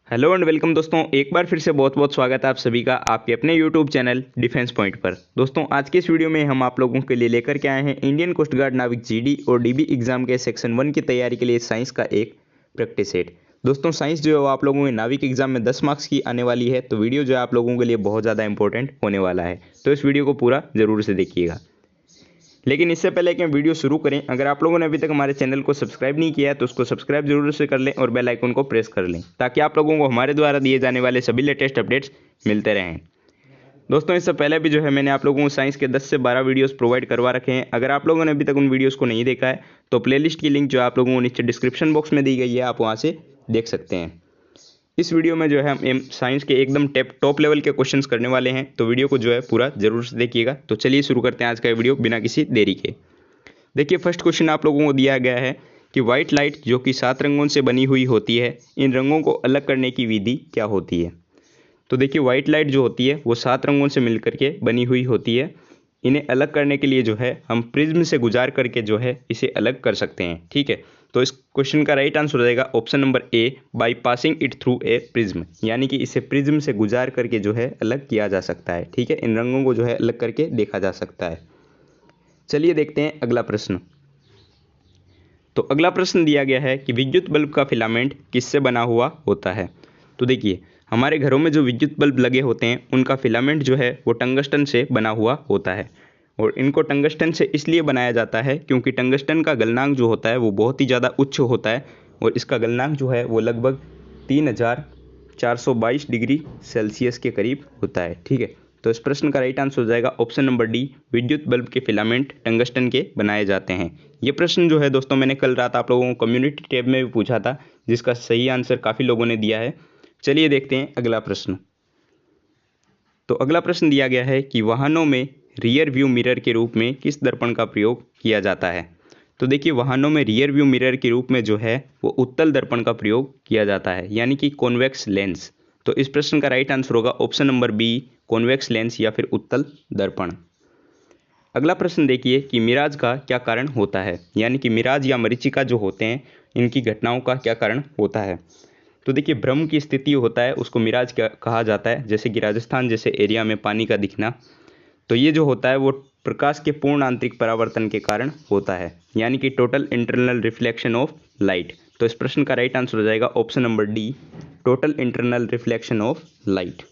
Hello and welcome दोस्तों, एक बार फिर से बहुत बहुत स्वागत है आप सभी का आपके अपने यूट्यूब चैनल डिफेंस पॉइंट पर। दोस्तों आज के इस वीडियो में हम आप लोगों के लिए लेकर के आए हैं इंडियन कोस्ट गार्ड नाविक जीडी और डीबी एग्जाम के सेक्शन 1 की तैयारी के लिए साइंस का एक प्रैक्टिस सेट। दोस्तों साइंस जो है वो आप लोगों के नाविक एग्जाम में 10 मार्क्स की आने वाली है, तो वीडियो जो है आप लोगों के लिए बहुत ज़्यादा इंपॉर्टेंट होने वाला है, तो इस वीडियो को पूरा ज़रूर से देखिएगा। लेकिन इससे पहले कि हम वीडियो शुरू करें, अगर आप लोगों ने अभी तक हमारे चैनल को सब्सक्राइब नहीं किया है तो उसको सब्सक्राइब जरूर से कर लें और बेल आइकन को प्रेस कर लें, ताकि आप लोगों को हमारे द्वारा दिए जाने वाले सभी लेटेस्ट अपडेट्स मिलते रहें। दोस्तों इससे पहले भी जो है मैंने आप लोगों को साइंस के 10 से 12 वीडियोस प्रोवाइड करवा रखे हैं। अगर आप लोगों ने अभी तक उन वीडियोस को नहीं देखा है तो प्लेलिस्ट की लिंक जो है आप लोगों को नीचे डिस्क्रिप्शन बॉक्स में दी गई है, आप वहाँ से देख सकते हैं। इस वीडियो में जो है हम साइंस के एकदम टॉप लेवल के क्वेश्चंस करने वाले हैं, तो वीडियो को जो है पूरा जरूर से देखिएगा। तो चलिए शुरू करते हैं आज का वीडियो बिना किसी देरी के। देखिए फर्स्ट क्वेश्चन आप लोगों को दिया गया है कि व्हाइट लाइट जो कि 7 रंगों से बनी हुई होती है, इन रंगों को अलग करने की विधि क्या होती है। तो देखिए व्हाइट लाइट जो होती है वो 7 रंगों से मिलकर के बनी हुई होती है। इन्हें अलग करने के लिए जो है हम प्रिज्म से गुजार करके जो है इसे अलग कर सकते हैं। ठीक है, तो इस क्वेश्चन का राइट आंसर हो जाएगा option number A, by passing it through a prism, यानी कि इसे प्रिज्म से गुजार करके जो है अलग किया जा सकता है। ठीक है, इन रंगों को जो है अलग करके देखा जा सकता है। चलिए देखते हैं अगला प्रश्न। तो अगला प्रश्न दिया गया है कि विद्युत बल्ब का फिलामेंट किससे बना हुआ होता है। तो देखिए हमारे घरों में जो विद्युत बल्ब लगे होते हैं उनका फिलामेंट जो है वो टंगस्टन से बना हुआ होता है, और इनको टंगस्टन से इसलिए बनाया जाता है क्योंकि टंगस्टन का गलनांक जो होता है वो बहुत ही ज़्यादा उच्च होता है, और इसका गलनांक जो है वो लगभग 3422 डिग्री सेल्सियस के करीब होता है। ठीक है, तो इस प्रश्न का राइट आंसर हो जाएगा ऑप्शन नंबर डी, विद्युत बल्ब के फिलामेंट टंगस्टन के बनाए जाते हैं। ये प्रश्न जो है दोस्तों मैंने कल रात आप लोगों को कम्युनिटी टैब में भी पूछा था, जिसका सही आंसर काफ़ी लोगों ने दिया है। चलिए देखते हैं अगला प्रश्न। तो अगला प्रश्न दिया गया है कि वाहनों में रियर व्यू मिरर के रूप में किस दर्पण का प्रयोग किया जाता है। तो देखिए वाहनों में रियर व्यू मिरर के रूप में जो है वो उत्तल दर्पण का प्रयोग किया जाता है, यानी कि कॉन्वेक्स लेंस। तो इस प्रश्न का राइट आंसर होगा option number B, convex lens या फिर उत्तल दर्पण। अगला प्रश्न देखिए कि मिराज का क्या कारण होता है, यानी कि मिराज या मरीचिका जो होते हैं इनकी घटनाओं का क्या कारण होता है। तो देखिए भ्रम की स्थिति होता है उसको मिराज कहा जाता है, जैसे कि राजस्थान जैसे एरिया में पानी का दिखना। तो ये जो होता है वो प्रकाश के पूर्ण आंतरिक परावर्तन के कारण होता है, यानी कि total internal reflection of light. तो इस प्रश्न का राइट आंसर हो जाएगा option number D, total internal reflection of light.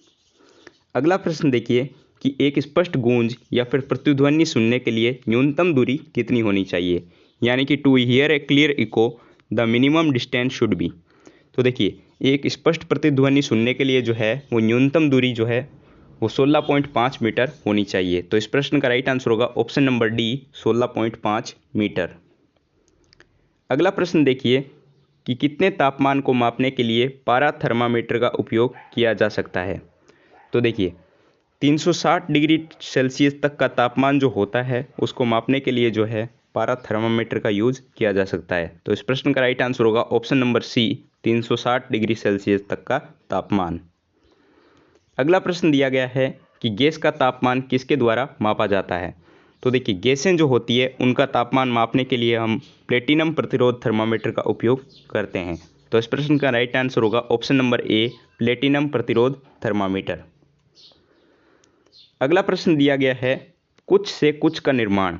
अगला प्रश्न देखिए कि एक स्पष्ट गूंज या फिर प्रतिध्वनि सुनने के लिए न्यूनतम दूरी कितनी होनी चाहिए, यानी कि to hear a clear echo the minimum distance should be. तो देखिए एक स्पष्ट प्रतिध्वनि सुनने के लिए जो है वो न्यूनतम दूरी जो है वो 16.5 मीटर होनी चाहिए। तो इस प्रश्न का राइट आंसर होगा ऑप्शन नंबर डी, 16.5 मीटर। अगला प्रश्न देखिए कि कितने तापमान को मापने के लिए पारा थर्मामीटर का उपयोग किया जा सकता है। तो देखिए 360 डिग्री सेल्सियस तक का तापमान जो होता है उसको मापने के लिए जो है पारा थर्मामीटर का यूज किया जा सकता है। तो इस प्रश्न का राइट आंसर होगा option number C, 360 degree Celsius तक का तापमान। अगला प्रश्न दिया गया है कि गैस का तापमान किसके द्वारा मापा जाता है। तो देखिए गैसें जो होती है उनका तापमान मापने के लिए हम प्लेटिनम प्रतिरोध थर्मामीटर का उपयोग करते हैं। तो इस प्रश्न का राइट आंसर होगा ऑप्शन नंबर ए, प्लेटिनम प्रतिरोध थर्मामीटर। अगला प्रश्न दिया गया है कुछ से कुछ का निर्माण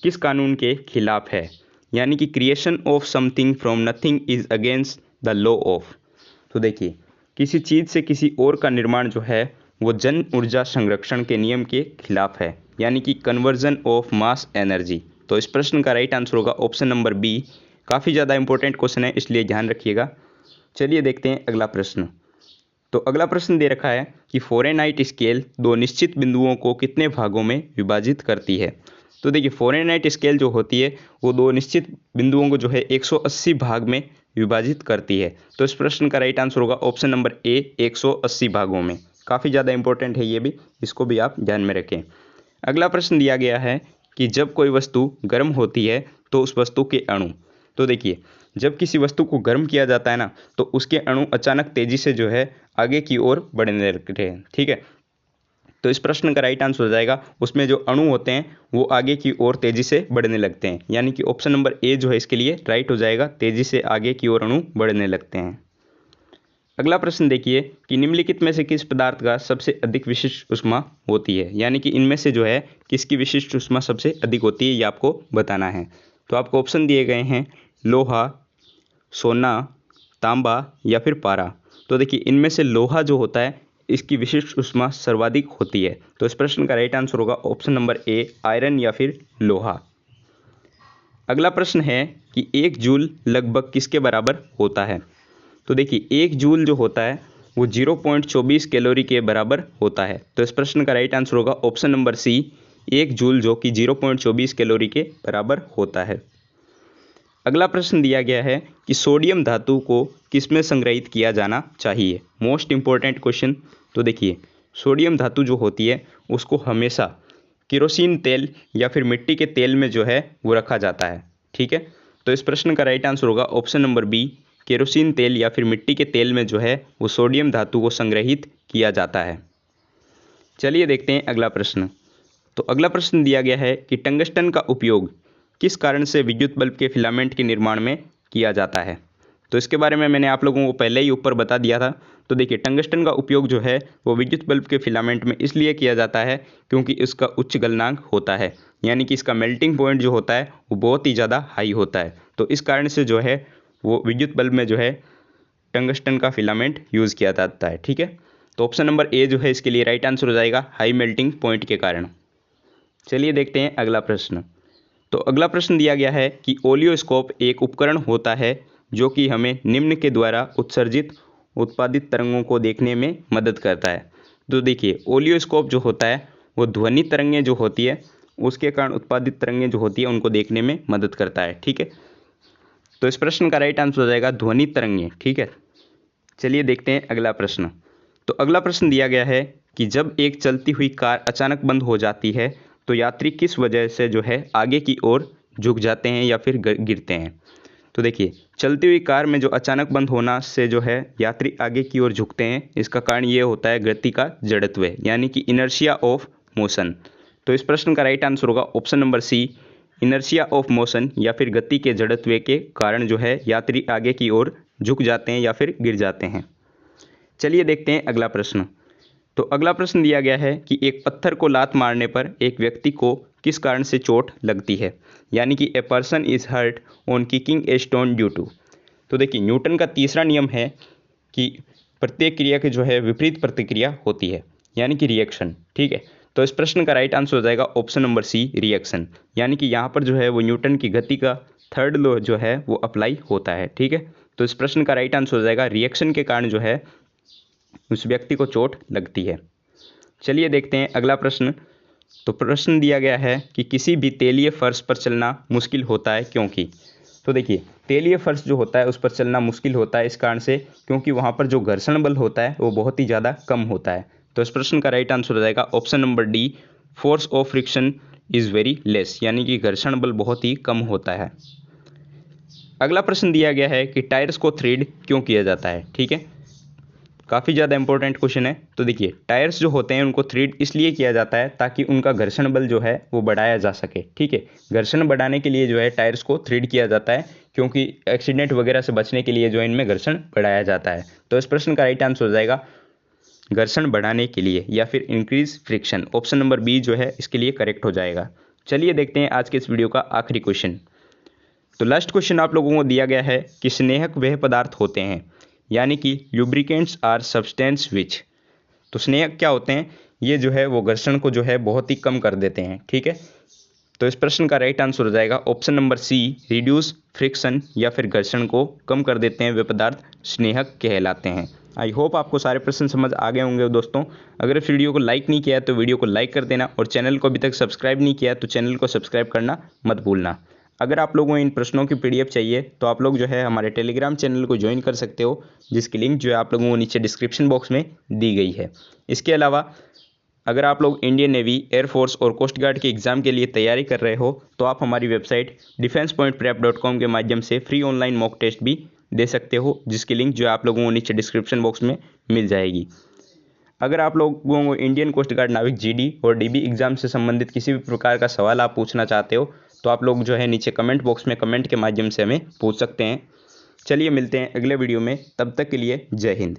किस कानून के खिलाफ है, यानी कि creation of something from nothing is against the law of. तो देखिए किसी चीज़ से किसी और का निर्माण जो है वो जन ऊर्जा संरक्षण के नियम के खिलाफ है, यानी कि कन्वर्जन ऑफ मास एनर्जी। तो इस प्रश्न का राइट आंसर होगा ऑप्शन नंबर बी। काफ़ी ज़्यादा इंपॉर्टेंट क्वेश्चन है इसलिए ध्यान रखिएगा। चलिए देखते हैं अगला प्रश्न। तो अगला प्रश्न दे रखा है कि फ़ारेनहाइट स्केल दो निश्चित बिंदुओं को कितने भागों में विभाजित करती है। तो देखिए फ़ारेनहाइट स्केल जो होती है वो दो निश्चित बिंदुओं को जो है 180 भाग में विभाजित करती है। तो इस प्रश्न का राइट आंसर होगा ऑप्शन नंबर ए, 180 भागों में। काफ़ी ज़्यादा इंपॉर्टेंट है ये भी, इसको भी आप ध्यान में रखें। अगला प्रश्न दिया गया है कि जब कोई वस्तु गर्म होती है तो उस वस्तु के अणु। तो देखिए जब किसी वस्तु को गर्म किया जाता है ना तो उसके अणु अचानक तेजी से जो है आगे की ओर बढ़ने लगते हैं। ठीक है, तो इस प्रश्न का राइट आंसर हो जाएगा उसमें जो अणु होते हैं वो आगे की ओर तेजी से बढ़ने लगते हैं, यानी कि ऑप्शन नंबर ए जो है इसके लिए राइट हो जाएगा, तेजी से आगे की ओर अणु बढ़ने लगते हैं। अगला प्रश्न देखिए कि निम्नलिखित में से किस पदार्थ का सबसे अधिक विशिष्ट ऊष्मा होती है, यानी कि इनमें से जो है किसकी विशिष्ट ऊष्मा सबसे अधिक होती है, ये आपको बताना है। तो आपको ऑप्शन दिए गए हैं लोहा, सोना, तांबा या फिर पारा। तो देखिए इनमें से लोहा जो होता है इसकी विशिष्ट ऊष्मा सर्वाधिक होती है। तो इस प्रश्न का राइट आंसर होगा ऑप्शन नंबर ए, आयरन या फिर लोहा। अगला प्रश्न है कि 1 जूल लगभग किसके बराबर होता है। तो देखिए 1 जूल जो होता है वो 0.24 कैलोरी के बराबर होता है। तो इस प्रश्न का राइट आंसर होगा ऑप्शन नंबर सी, 1 जूल जो कि 0.24 कैलोरी के बराबर होता है। अगला प्रश्न दिया गया है कि सोडियम धातु को किसमें संग्रहित किया जाना चाहिए। Most important question. तो देखिए सोडियम धातु जो होती है उसको हमेशा केरोसिन तेल या फिर मिट्टी के तेल में जो है वो रखा जाता है। ठीक है, तो इस प्रश्न का राइट आंसर होगा ऑप्शन नंबर बी, केरोसिन तेल या फिर मिट्टी के तेल में जो है वो सोडियम धातु को संग्रहित किया जाता है। चलिए देखते हैं अगला प्रश्न। तो अगला प्रश्न दिया गया है कि टंगस्टन का उपयोग किस कारण से विद्युत बल्ब के फिलामेंट के निर्माण में किया जाता है। तो इसके बारे में मैंने आप लोगों को पहले ही ऊपर बता दिया था। तो देखिए टंगस्टन का उपयोग जो है वो विद्युत बल्ब के फिलामेंट में इसलिए किया जाता है क्योंकि इसका उच्च गलनांक होता है, यानी कि इसका मेल्टिंग पॉइंट जो होता है वो बहुत ही ज़्यादा हाई होता है। तो इस कारण से जो है वो विद्युत बल्ब में जो है टंगस्टन का फिलामेंट यूज़ किया जाता है। ठीक है, तो ऑप्शन नंबर ए जो है इसके लिए राइट आंसर हो जाएगा, हाई मेल्टिंग पॉइंट के कारण। चलिए देखते हैं अगला प्रश्न। तो अगला प्रश्न दिया गया है कि ओलियोस्कोप एक उपकरण होता है जो कि हमें निम्न के द्वारा उत्सर्जित उत्पादित तरंगों को देखने में मदद करता है। तो देखिए ओलियोस्कोप जो होता है वो ध्वनि तरंगें जो होती है उसके कारण उत्पादित तरंगें जो होती है उनको देखने में मदद करता है। ठीक है, तो इस प्रश्न का राइट आंसर हो जाएगा ध्वनि तरंगें। ठीक है, चलिए देखते हैं अगला प्रश्न। तो अगला प्रश्न दिया गया है कि जब एक चलती हुई कार अचानक बंद हो जाती है तो यात्री किस वजह से जो है आगे की ओर झुक जाते हैं या फिर गिरते हैं। तो देखिए चलती हुई कार में जो अचानक बंद होना से जो है यात्री आगे की ओर झुकते हैं, इसका कारण ये होता है गति का जड़त्व, यानी कि इनर्शिया ऑफ मोशन। तो इस प्रश्न का राइट आंसर होगा option number C, inertia of motion या फिर गति के जड़त्व के कारण जो है यात्री आगे की ओर झुक जाते हैं या फिर गिर जाते हैं। चलिए देखते हैं अगला प्रश्न। तो अगला प्रश्न दिया गया है कि एक पत्थर को लात मारने पर एक व्यक्ति को किस कारण से चोट लगती है, यानी कि a person is hurt on kicking a stone due to. तो देखिए न्यूटन का तीसरा नियम है कि प्रत्येक क्रिया की जो है विपरीत प्रतिक्रिया होती है, यानी कि रिएक्शन। ठीक है, तो इस प्रश्न का राइट आंसर हो जाएगा ऑप्शन नंबर सी, रिएक्शन, यानी कि यहाँ पर जो है वो न्यूटन की गति का थर्ड लॉ जो है वो अप्लाई होता है। ठीक है, तो इस प्रश्न का राइट आंसर हो जाएगा रिएक्शन के कारण जो है उस व्यक्ति को चोट लगती है। चलिए देखते हैं अगला प्रश्न। तो प्रश्न दिया गया है कि किसी भी तेलीय फर्श पर चलना मुश्किल होता है क्योंकि। तो देखिए तेलीय फर्श जो होता है उस पर चलना मुश्किल होता है इस कारण से क्योंकि वहाँ पर जो घर्षण बल होता है वो बहुत ही ज़्यादा कम होता है। तो इस प्रश्न का राइट आंसर हो जाएगा option number D, force of friction is very less, यानी कि घर्षण बल बहुत ही कम होता है। अगला प्रश्न दिया गया है कि टायर्स को थ्रेड क्यों किया जाता है। ठीक है, काफ़ी ज़्यादा इंपॉर्टेंट क्वेश्चन है। तो देखिए टायर्स जो होते हैं उनको थ्रेड इसलिए किया जाता है ताकि उनका घर्षण बल जो है वो बढ़ाया जा सके। ठीक है, घर्षण बढ़ाने के लिए जो है टायर्स को थ्रेड किया जाता है क्योंकि एक्सीडेंट वगैरह से बचने के लिए जो इनमें घर्षण बढ़ाया जाता है। तो इस प्रश्न का राइट आंसर हो जाएगा घर्षण बढ़ाने के लिए या फिर increase friction. Option number B जो है इसके लिए करेक्ट हो जाएगा। चलिए देखते हैं आज के इस वीडियो का आखिरी क्वेश्चन। तो लास्ट क्वेश्चन आप लोगों को दिया गया है कि स्नेहक वह पदार्थ होते हैं, यानी कि लुब्रिकेंट्स आर सब्सटेंस विच। तो स्नेहक क्या होते हैं, ये जो है वो घर्षण को जो है बहुत ही कम कर देते हैं। ठीक है, तो इस प्रश्न का राइट आंसर हो जाएगा option number C, reduce friction या फिर घर्षण को कम कर देते हैं वे पदार्थ स्नेहक कहलाते हैं। आई होप आपको सारे प्रश्न समझ आ गए होंगे दोस्तों। अगर इस वीडियो को लाइक नहीं किया तो वीडियो को लाइक कर देना और चैनल को अभी तक सब्सक्राइब नहीं किया तो चैनल को सब्सक्राइब करना मत भूलना। अगर आप लोगों को इन प्रश्नों की PDF चाहिए तो आप लोग जो है हमारे टेलीग्राम चैनल को ज्वाइन कर सकते हो, जिसकी लिंक जो है आप लोगों को नीचे डिस्क्रिप्शन बॉक्स में दी गई है। इसके अलावा अगर आप लोग इंडियन नेवी, एयरफोर्स और कोस्ट गार्ड के एग्ज़ाम के लिए तैयारी कर रहे हो तो आप हमारी वेबसाइट defensepointprep.com के माध्यम से फ्री ऑनलाइन मॉक टेस्ट भी दे सकते हो, जिसकी लिंक जो है आप लोगों को नीचे डिस्क्रिप्शन बॉक्स में मिल जाएगी। अगर आप लोगों को इंडियन कोस्ट गार्ड नाविक GD और DB एग्ज़ाम से संबंधित किसी भी प्रकार का सवाल आप पूछना चाहते हो तो आप लोग जो है नीचे कमेंट बॉक्स में कमेंट के माध्यम से हमें पूछ सकते हैं। चलिए मिलते हैं अगले वीडियो में, तब तक के लिए जय हिंद।